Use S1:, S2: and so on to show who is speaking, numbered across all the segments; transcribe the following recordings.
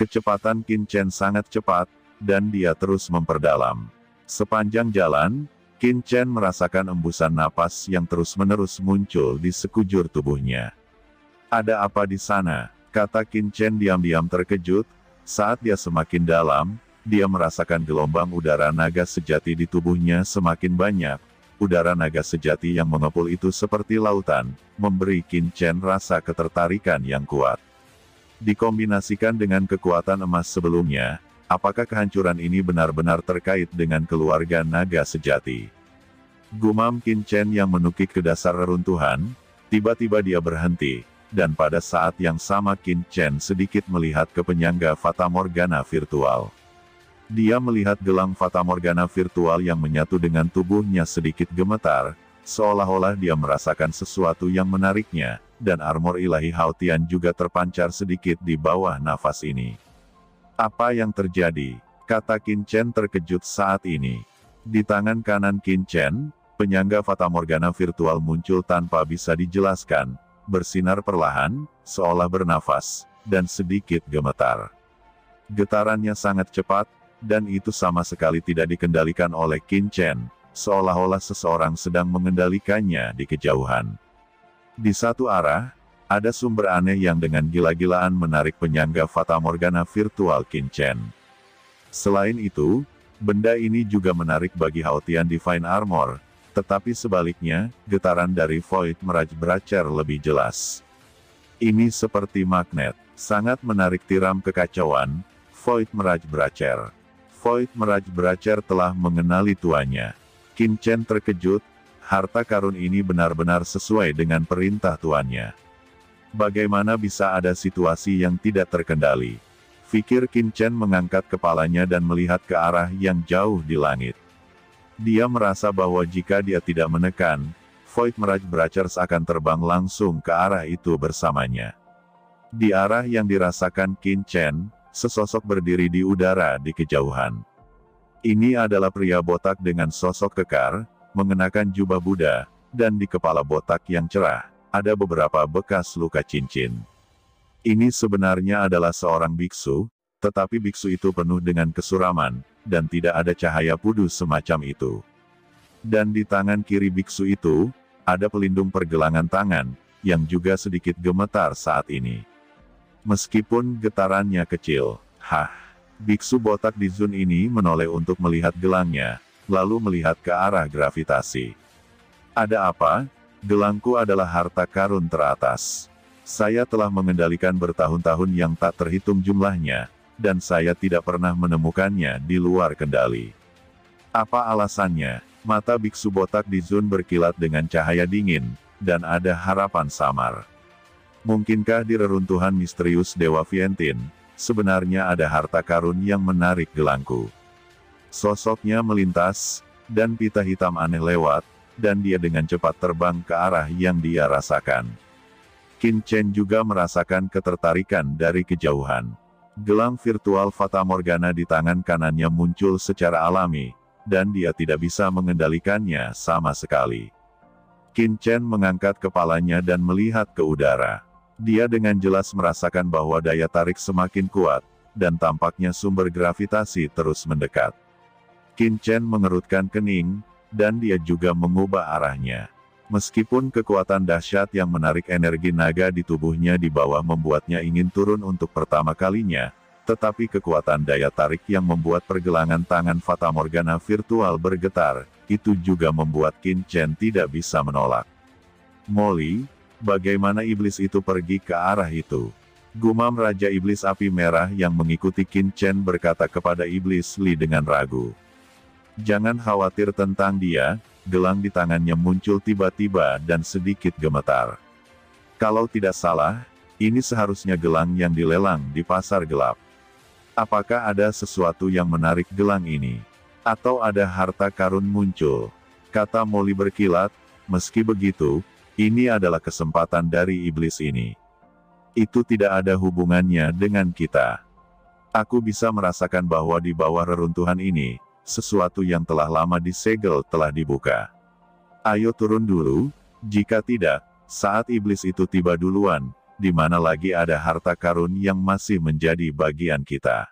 S1: Kecepatan Qin Chen sangat cepat, dan dia terus memperdalam. Sepanjang jalan, Qin Chen merasakan embusan napas yang terus-menerus muncul di sekujur tubuhnya. "Ada apa di sana?" kata Qin Chen diam-diam terkejut. Saat dia semakin dalam, dia merasakan gelombang udara naga sejati di tubuhnya semakin banyak. Udara naga sejati yang mengepul itu seperti lautan, memberi Qin Chen rasa ketertarikan yang kuat. Dikombinasikan dengan kekuatan emas sebelumnya, apakah kehancuran ini benar-benar terkait dengan keluarga naga sejati? Gumam Qin Chen yang menukik ke dasar reruntuhan. Tiba-tiba dia berhenti, dan pada saat yang sama Qin Chen sedikit melihat ke penyangga Fatamorgana virtual. Dia melihat gelang Fatamorgana virtual yang menyatu dengan tubuhnya sedikit gemetar, seolah-olah dia merasakan sesuatu yang menariknya, dan armor ilahi Haotian juga terpancar sedikit di bawah nafas ini. "Apa yang terjadi?" kata Qin Chen terkejut saat ini. Di tangan kanan Qin Chen, penyangga Fatamorgana virtual muncul tanpa bisa dijelaskan, bersinar perlahan, seolah bernafas, dan sedikit gemetar. Getarannya sangat cepat, dan itu sama sekali tidak dikendalikan oleh Qin Chen, seolah-olah seseorang sedang mengendalikannya di kejauhan. Di satu arah, ada sumber aneh yang dengan gila-gilaan menarik penyangga Fatamorgana virtual Qin Chen. Selain itu, benda ini juga menarik bagi Haotian Divine Armor, tetapi sebaliknya, getaran dari Void Mirage Breacher lebih jelas. Ini seperti magnet, sangat menarik tiram kekacauan, Void Mirage Breacher. Void Mirage Breacher telah mengenali tuannya. Qin Chen terkejut, harta karun ini benar-benar sesuai dengan perintah tuannya. Bagaimana bisa ada situasi yang tidak terkendali? Pikir Qin Chen mengangkat kepalanya dan melihat ke arah yang jauh di langit. Dia merasa bahwa jika dia tidak menekan, Void Mirage Breachers akan terbang langsung ke arah itu bersamanya. Di arah yang dirasakan Qin Chen, sesosok berdiri di udara di kejauhan. Ini adalah pria botak dengan sosok kekar, mengenakan jubah Buddha, dan di kepala botak yang cerah, ada beberapa bekas luka cincin. Ini sebenarnya adalah seorang biksu, tetapi biksu itu penuh dengan kesuraman, dan tidak ada cahaya kudus semacam itu. Dan di tangan kiri biksu itu, ada pelindung pergelangan tangan, yang juga sedikit gemetar saat ini. Meskipun getarannya kecil, biksu botak di Zun ini menoleh untuk melihat gelangnya, lalu melihat ke arah gravitasi. "Ada apa? Gelangku adalah harta karun teratas. Saya telah mengendalikan bertahun-tahun yang tak terhitung jumlahnya, dan saya tidak pernah menemukannya di luar kendali." "Apa alasannya?" Mata biksu botak di Zun berkilat dengan cahaya dingin, dan ada harapan samar. "Mungkinkah di reruntuhan misterius Dewa Vientin, sebenarnya ada harta karun yang menarik gelangku?" Sosoknya melintas, dan pita hitam aneh lewat, dan dia dengan cepat terbang ke arah yang dia rasakan. Qin Chen juga merasakan ketertarikan dari kejauhan. Gelang virtual Fatamorgana di tangan kanannya muncul secara alami, dan dia tidak bisa mengendalikannya sama sekali. Qin Chen mengangkat kepalanya dan melihat ke udara. Dia dengan jelas merasakan bahwa daya tarik semakin kuat, dan tampaknya sumber gravitasi terus mendekat. Qin Chen mengerutkan kening, dan dia juga mengubah arahnya. Meskipun kekuatan dahsyat yang menarik energi naga di tubuhnya di bawah membuatnya ingin turun untuk pertama kalinya, tetapi kekuatan daya tarik yang membuat pergelangan tangan Fatamorgana virtual bergetar, itu juga membuat Qin Chen tidak bisa menolak. "Molly, bagaimana iblis itu pergi ke arah itu?" Gumam Raja Iblis Api Merah yang mengikuti Qin Chen berkata kepada Iblis Li dengan ragu. "Jangan khawatir tentang dia." Gelang di tangannya muncul tiba-tiba dan sedikit gemetar. "Kalau tidak salah, ini seharusnya gelang yang dilelang di pasar gelap. Apakah ada sesuatu yang menarik gelang ini? Atau ada harta karun muncul?" Kata Molly berkilat. "Meski begitu, ini adalah kesempatan dari iblis ini. Itu tidak ada hubungannya dengan kita. Aku bisa merasakan bahwa di bawah reruntuhan ini, sesuatu yang telah lama disegel telah dibuka. Ayo turun dulu, jika tidak, saat iblis itu tiba duluan, di mana lagi ada harta karun yang masih menjadi bagian kita.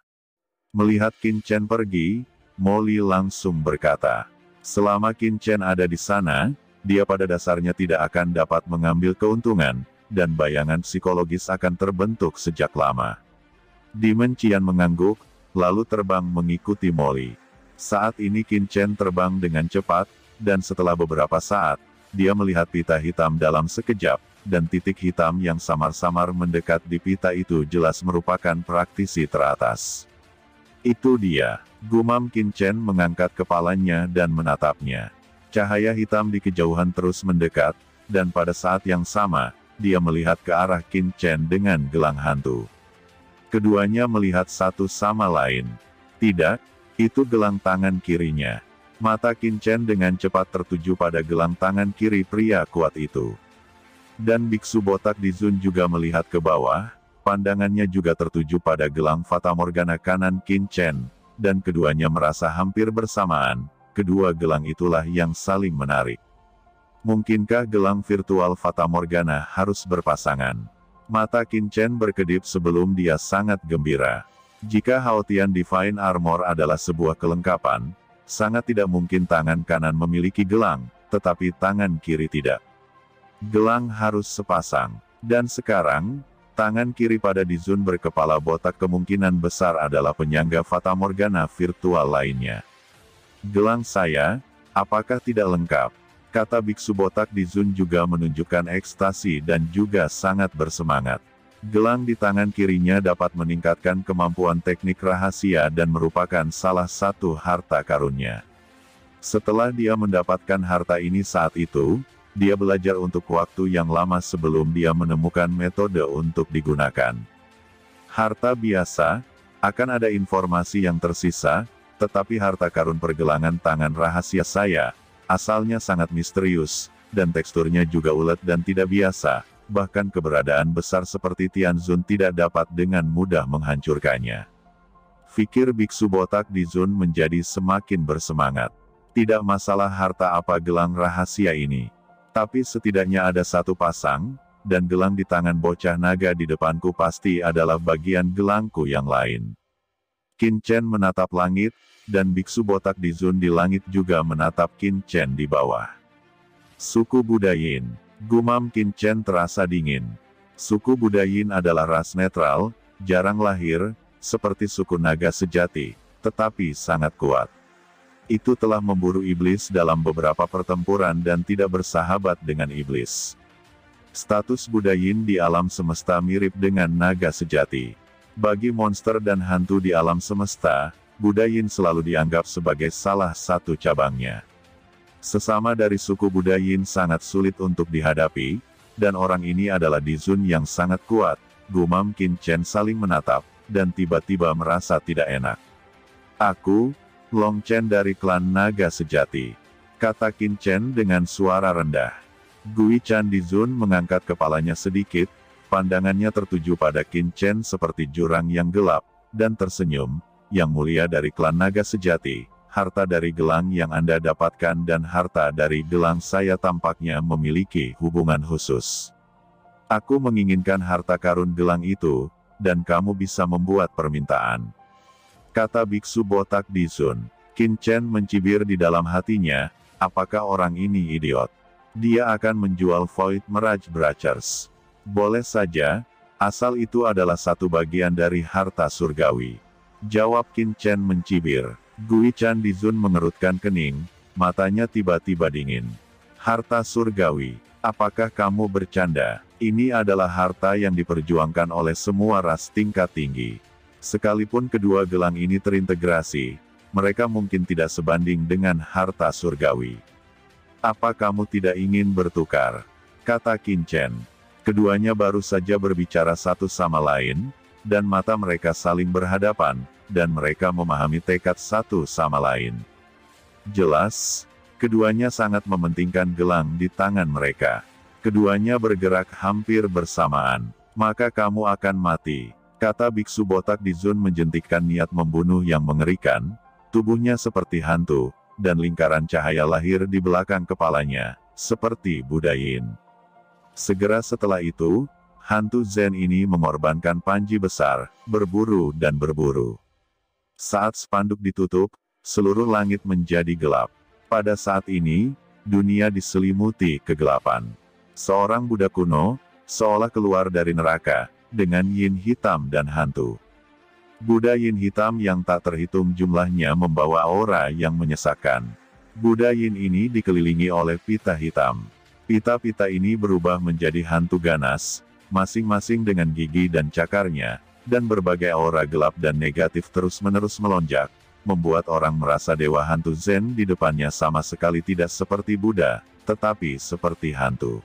S1: Melihat Qin Chen pergi, Molly langsung berkata, selama Qin Chen ada di sana, dia pada dasarnya tidak akan dapat mengambil keuntungan, dan bayangan psikologis akan terbentuk sejak lama. Demon Qian mengangguk, lalu terbang mengikuti Molly. Saat ini Qin Chen terbang dengan cepat, dan setelah beberapa saat, dia melihat pita hitam dalam sekejap, dan titik hitam yang samar-samar mendekat di pita itu jelas merupakan praktisi teratas. Itu dia, gumam Qin Chen mengangkat kepalanya dan menatapnya. Cahaya hitam di kejauhan terus mendekat, dan pada saat yang sama, dia melihat ke arah Qin Chen dengan gelang hantu. Keduanya melihat satu sama lain. Tidak, itu gelang tangan kirinya. Mata Qin Chen dengan cepat tertuju pada gelang tangan kiri pria kuat itu. Dan biksu botak di Zun juga melihat ke bawah, pandangannya juga tertuju pada gelang fatamorgana kanan Qin Chen, dan keduanya merasa hampir bersamaan, kedua gelang itulah yang saling menarik. Mungkinkah gelang virtual fatamorgana harus berpasangan? Mata Qin Chen berkedip sebelum dia sangat gembira. Jika Haotian Divine Armor adalah sebuah kelengkapan, sangat tidak mungkin tangan kanan memiliki gelang, tetapi tangan kiri tidak. Gelang harus sepasang. Dan sekarang, tangan kiri pada Di Zun berkepala botak kemungkinan besar adalah penyangga fatamorgana virtual lainnya. Gelang saya, apakah tidak lengkap? Kata biksu botak Di Zun juga menunjukkan ekstasi dan juga sangat bersemangat. Gelang di tangan kirinya dapat meningkatkan kemampuan teknik rahasia dan merupakan salah satu harta karunnya. Setelah dia mendapatkan harta ini saat itu, dia belajar untuk waktu yang lama sebelum dia menemukan metode untuk digunakan. Harta biasa, akan ada informasi yang tersisa, tetapi harta karun pergelangan tangan rahasia saya, asalnya sangat misterius, dan teksturnya juga ulet dan tidak biasa, bahkan keberadaan besar seperti Tianzun tidak dapat dengan mudah menghancurkannya. Fikir biksu botak Di Zun menjadi semakin bersemangat. Tidak masalah harta apa gelang rahasia ini. Tapi setidaknya ada satu pasang, dan gelang di tangan bocah naga di depanku pasti adalah bagian gelangku yang lain. Qin Chen menatap langit, dan biksu botak Di Zun di langit juga menatap Qin Chen di bawah. Suku Budayin, gumam Qin Chen terasa dingin. Suku Budayin adalah ras netral, jarang lahir, seperti suku naga sejati, tetapi sangat kuat. Itu telah memburu iblis dalam beberapa pertempuran dan tidak bersahabat dengan iblis. Status Budayin di alam semesta mirip dengan naga sejati. Bagi monster dan hantu di alam semesta, Budayin selalu dianggap sebagai salah satu cabangnya. Sesama dari suku Budayin sangat sulit untuk dihadapi, dan orang ini adalah Di Zun yang sangat kuat, gumam Qin Chen saling menatap, dan tiba-tiba merasa tidak enak. Aku, Long Chen dari klan naga sejati, kata Qin Chen dengan suara rendah. Gui Chan Di Zun mengangkat kepalanya sedikit, pandangannya tertuju pada Qin Chen seperti jurang yang gelap, dan tersenyum, yang mulia dari klan naga sejati, harta dari gelang yang Anda dapatkan dan harta dari gelang saya tampaknya memiliki hubungan khusus. Aku menginginkan harta karun gelang itu, dan kamu bisa membuat permintaan. Kata biksu botak Di Zun. Qin Chen mencibir di dalam hatinya, apakah orang ini idiot? Dia akan menjual Void Mirage Brachers. Boleh saja, asal itu adalah satu bagian dari harta surgawi. Jawab Qin Chen mencibir. Gui Chan Di Zun mengerutkan kening, matanya tiba-tiba dingin. Harta surgawi, apakah kamu bercanda? Ini adalah harta yang diperjuangkan oleh semua ras tingkat tinggi. Sekalipun kedua gelang ini terintegrasi, mereka mungkin tidak sebanding dengan harta surgawi. Apa kamu tidak ingin bertukar? Kata Qin Chen. Keduanya baru saja berbicara satu sama lain, dan mata mereka saling berhadapan, dan mereka memahami tekad satu sama lain. Jelas, keduanya sangat mementingkan gelang di tangan mereka. Keduanya bergerak hampir bersamaan. Maka kamu akan mati. Kata biksu botak Di Zun menjentikkan niat membunuh yang mengerikan, tubuhnya seperti hantu, dan lingkaran cahaya lahir di belakang kepalanya, seperti Budayin. Segera setelah itu, Hantu Zen ini mengorbankan panji besar, berburu dan berburu. Saat spanduk ditutup, seluruh langit menjadi gelap. Pada saat ini, dunia diselimuti kegelapan. Seorang Buddha kuno, seolah keluar dari neraka, dengan yin hitam dan hantu. Buddha yin hitam yang tak terhitung jumlahnya membawa aura yang menyesakkan. Buddha yin ini dikelilingi oleh pita hitam. Pita-pita ini berubah menjadi hantu ganas, masing-masing dengan gigi dan cakarnya, dan berbagai aura gelap dan negatif terus-menerus melonjak, membuat orang merasa dewa hantu Zen di depannya sama sekali tidak seperti Buddha, tetapi seperti hantu.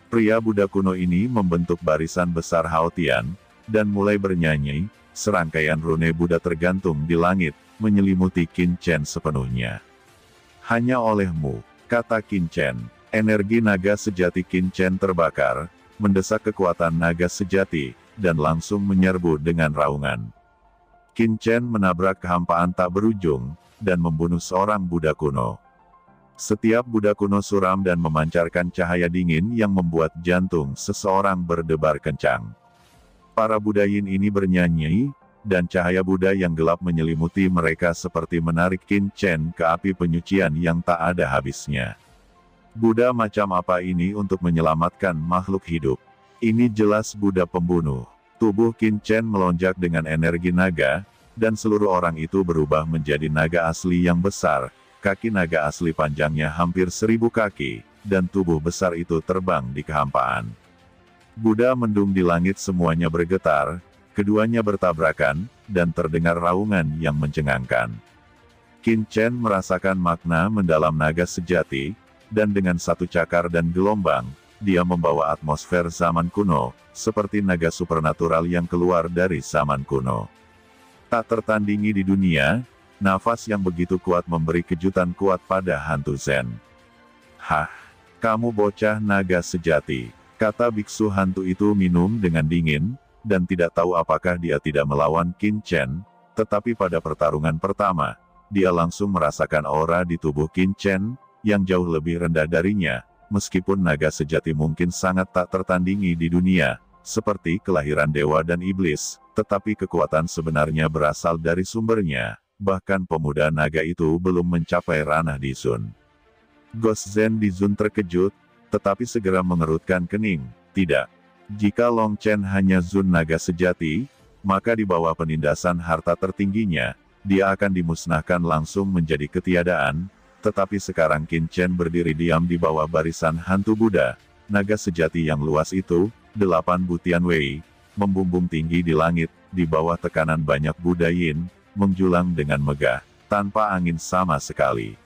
S1: Pria Buddha kuno ini membentuk barisan besar Haotian, dan mulai bernyanyi, serangkaian rune Buddha tergantung di langit, menyelimuti Qin Chen sepenuhnya. Hanya olehmu, kata Qin Chen. Energi naga sejati Qin Chen terbakar, mendesak kekuatan naga sejati, dan langsung menyerbu dengan raungan. Qin Chen menabrak kehampaan tak berujung, dan membunuh seorang Buddha kuno. Setiap Buddha kuno suram dan memancarkan cahaya dingin yang membuat jantung seseorang berdebar kencang. Para Buddha Yin ini bernyanyi, dan cahaya Buddha yang gelap menyelimuti mereka seperti menarik Qin Chen ke api penyucian yang tak ada habisnya. Buddha macam apa ini untuk menyelamatkan makhluk hidup? Ini jelas Buddha pembunuh. Tubuh Qin Chen melonjak dengan energi naga, dan seluruh orang itu berubah menjadi naga asli yang besar. Kaki naga asli panjangnya hampir 1000 kaki, dan tubuh besar itu terbang di kehampaan. Buddha mendung di langit semuanya bergetar, keduanya bertabrakan, dan terdengar raungan yang mencengangkan. Qin Chen merasakan makna mendalam naga sejati, dan dengan satu cakar dan gelombang, dia membawa atmosfer zaman kuno, seperti naga supernatural yang keluar dari zaman kuno. Tak tertandingi di dunia, nafas yang begitu kuat memberi kejutan kuat pada hantu Zen. Hah, kamu bocah naga sejati, kata biksu hantu itu minum dengan dingin, dan tidak tahu apakah dia tidak melawan Qin Chen, tetapi pada pertarungan pertama, dia langsung merasakan aura di tubuh Qin Chen, yang jauh lebih rendah darinya, meskipun naga sejati mungkin sangat tak tertandingi di dunia, seperti kelahiran dewa dan iblis, tetapi kekuatan sebenarnya berasal dari sumbernya, bahkan pemuda naga itu belum mencapai ranah Dizun. Ghost Zen Dizun terkejut, tetapi segera mengerutkan kening, tidak. Jika Long Chen hanya Zun naga sejati, maka di bawah penindasan harta tertingginya, dia akan dimusnahkan langsung menjadi ketiadaan. Tetapi sekarang Qin Chen berdiri diam di bawah barisan hantu Buddha, naga sejati yang luas itu, 8 butian Wei, membumbung tinggi di langit, di bawah tekanan banyak Buddha Yin, menjulang dengan megah, tanpa angin sama sekali.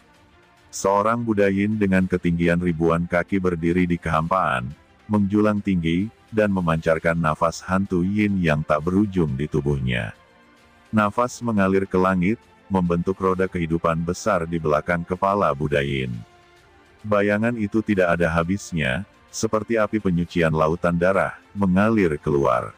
S1: Seorang Buddha Yin dengan ketinggian ribuan kaki berdiri di kehampaan, menjulang tinggi, dan memancarkan nafas hantu Yin yang tak berujung di tubuhnya. Nafas mengalir ke langit, membentuk roda kehidupan besar di belakang kepala Buddha Yin. Bayangan itu tidak ada habisnya, seperti api penyucian lautan darah, mengalir keluar.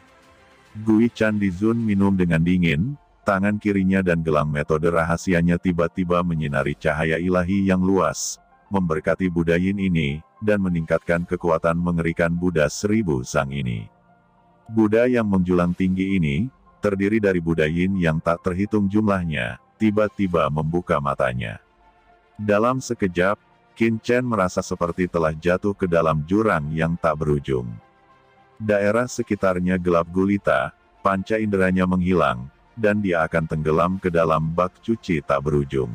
S1: Gui Chan Dizun minum dengan dingin, tangan kirinya dan gelang metode rahasianya tiba-tiba menyinari cahaya ilahi yang luas, memberkati Buddha Yin ini, dan meningkatkan kekuatan mengerikan Buddha 1000 sang ini. Buddha yang menjulang tinggi ini, terdiri dari Buddha Yin yang tak terhitung jumlahnya, tiba-tiba membuka matanya. Dalam sekejap, Qin Chen merasa seperti telah jatuh ke dalam jurang yang tak berujung. Daerah sekitarnya gelap gulita, panca inderanya menghilang, dan dia akan tenggelam ke dalam bak cuci tak berujung.